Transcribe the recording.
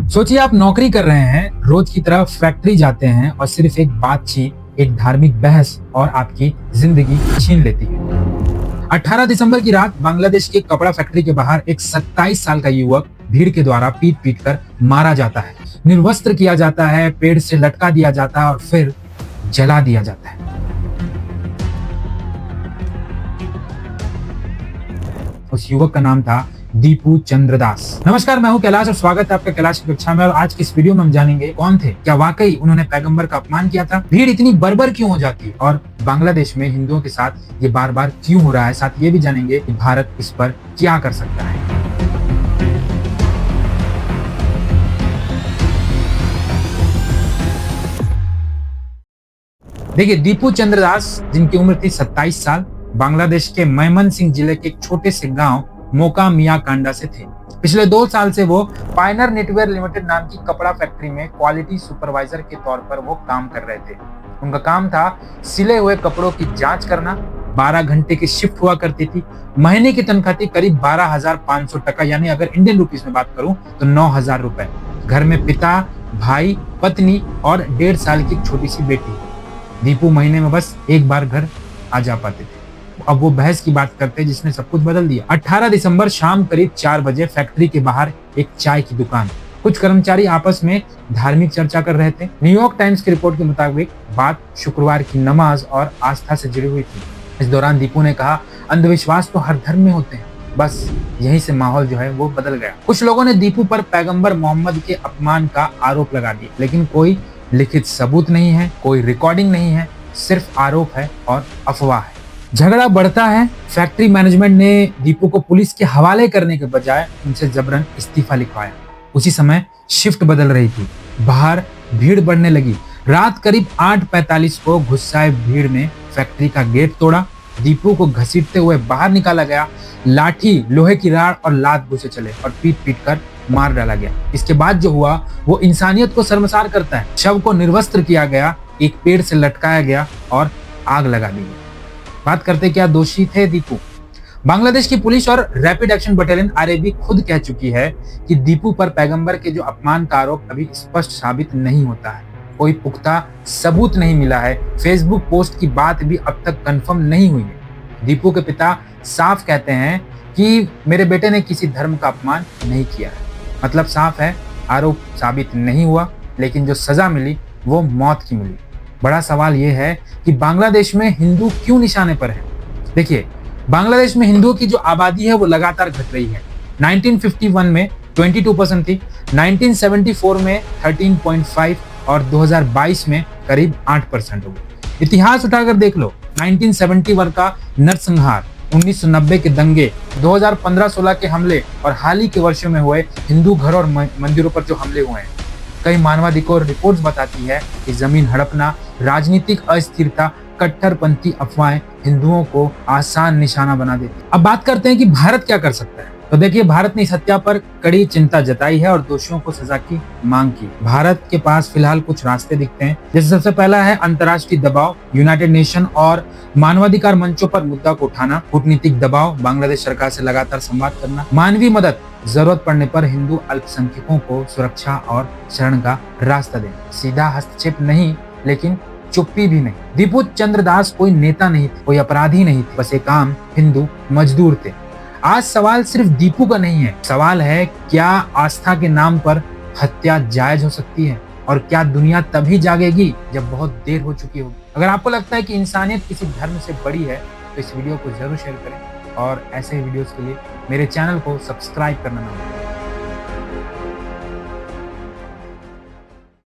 सोचिए आप नौकरी कर रहे हैं, रोज की तरह फैक्ट्री जाते हैं और सिर्फ एक बातचीत, एक धार्मिक बहस और आपकी जिंदगी छीन लेती है। 18 दिसंबर की रात बांग्लादेश के कपड़ा फैक्ट्री के बाहर एक 27 साल का युवक भीड़ के द्वारा पीट पीट कर मारा जाता है, निर्वस्त्र किया जाता है, पेड़ से लटका दिया जाता है और फिर जला दिया जाता है। उस युवक का नाम था दीपू चंद्रदास। नमस्कार, मैं हूं कैलाश और स्वागत है आपका कैलाश की कक्षा में। और आज की इस वीडियो में हम जानेंगे कौन थे, क्या वाकई उन्होंने पैगंबर का अपमान किया था, भीड़ इतनी बर्बर क्यों हो जाती है और बांग्लादेश में हिंदुओं के साथ ये बार बार क्यों हो रहा है। साथ ये भी जानेंगे कि भारत इस पर क्या कर सकता है। देखिए, दीपू चंद्रदास जिनकी उम्र थी 27 साल, बांग्लादेश के मैमनसिंह जिले के एक छोटे से गांव मोका मिया कांडा से थे। पिछले 2 साल से वो पायनर नेटवेयर लिमिटेड नाम की कपड़ा फैक्ट्री में क्वालिटी सुपरवाइजर के तौर पर वो काम कर रहे थे। उनका काम था सिले हुए कपड़ों की जांच करना। 12 घंटे की शिफ्ट हुआ करती थी। महीने की तनख्वाह थी करीब 12,500 टका, यानी अगर इंडियन रुपीस में बात करूं तो 9,000 रुपए। घर में पिता, भाई, पत्नी और 1.5 साल की छोटी सी बेटी। दीपू महीने में बस एक बार घर आ जा पाते थे। अब वो बहस की बात करते हैं जिसने सब कुछ बदल दिया। 18 दिसंबर शाम करीब 4 बजे फैक्ट्री के बाहर एक चाय की दुकान, कुछ कर्मचारी आपस में धार्मिक चर्चा कर रहे थे। न्यूयॉर्क टाइम्स की रिपोर्ट के मुताबिक बात शुक्रवार की नमाज और आस्था से जुड़ी हुई थी। इस दौरान दीपू ने कहा, अंधविश्वास तो हर धर्म में होते हैं। बस यहीं से माहौल जो है वो बदल गया। कुछ लोगों ने दीपू पर पैगंबर मोहम्मद के अपमान का आरोप लगा दिया, लेकिन कोई लिखित सबूत नहीं है, कोई रिकॉर्डिंग नहीं है, सिर्फ आरोप है और अफवाह है। झगड़ा बढ़ता है। फैक्ट्री मैनेजमेंट ने दीपू को पुलिस के हवाले करने के बजाय उनसे जबरन इस्तीफा लिखवाया। उसी समय शिफ्ट बदल रही थी। बाहर भीड़ बढ़ने लगी। रात करीब 8:45 को गुस्साए भीड़ ने फैक्ट्री का गेट तोड़ा। दीपू को घसीटते हुए बाहर निकाला गया। लाठी, लोहे की राड और लात घुसे चले और पीट पीट कर मार डाला गया। इसके बाद जो हुआ वो इंसानियत को शर्मसार करता है। शव को निर्वस्त्र किया गया, एक पेड़ से लटकाया गया और आग लगा दी गई। बात करते क्या दोषी थे दीपू। बांग्लादेश की पुलिस और रैपिड एक्शन बटालियन आरएबी खुद कह चुकी है कि दीपू पर पैगंबर के जो अपमान का आरोप अभी स्पष्ट साबित नहीं होता है। कोई पुख्ता सबूत नहीं मिला है। फेसबुक पोस्ट की बात भी अब तक कंफर्म नहीं हुई है। दीपू के पिता साफ कहते हैं कि मेरे बेटे ने किसी धर्म का अपमान नहीं किया है। मतलब साफ है, आरोप साबित नहीं हुआ, लेकिन जो सजा मिली वो मौत की मिली। बड़ा सवाल यह है कि बांग्लादेश में हिंदू क्यों निशाने पर है। देखिए, बांग्लादेश में हिंदुओं की जो आबादी है वो लगातार घट रही है। 1951 में 22% थी, 1974 में 13.5 और 2022 में करीब 8% हो गई। इतिहास उठाकर देख लो, 1971 का नरसंहार, 1990 के दंगे, 2015-16 के हमले और हाल ही के वर्षों में हुए हिंदू घरों और मंदिरों पर जो हमले हुए हैं। कई मानवाधिकार रिपोर्ट्स बताती है कि जमीन हड़पना, राजनीतिक अस्थिरता, कट्टरपंथी अफवाहें हिंदुओं को आसान निशाना बना देती। अब बात करते हैं कि भारत क्या कर सकता है। तो देखिए, भारत ने इस हत्या पर कड़ी चिंता जताई है और दोषियों को सजा की मांग की। भारत के पास फिलहाल कुछ रास्ते दिखते हैं। जैसे सबसे पहला है अंतर्राष्ट्रीय दबाव, यूनाइटेड नेशन और मानवाधिकार मंचों पर मुद्दा को उठाना, कूटनीतिक दबाव, बांग्लादेश सरकार से लगातार संवाद करना, मानवीय मदद, जरूरत पड़ने पर हिंदू अल्पसंख्यकों को सुरक्षा और शरण का रास्ता देना। सीधा हस्तक्षेप नहीं, लेकिन चुप्पी भी नहीं। दीपू चंद्रदास कोई नेता नहीं थे, कोई अपराधी नहीं थे, बस एक आम हिंदू मजदूर थे। आज सवाल सिर्फ दीपू का नहीं है। सवाल है, क्या आस्था के नाम पर हत्या जायज हो सकती है और क्या दुनिया तभी जागेगी जब बहुत देर हो चुकी होगी। अगर आपको लगता है कि इंसानियत किसी धर्म से बड़ी है तो इस वीडियो को जरूर शेयर करें और ऐसे ही वीडियोस के लिए मेरे चैनल को सब्सक्राइब करना ना भूलें।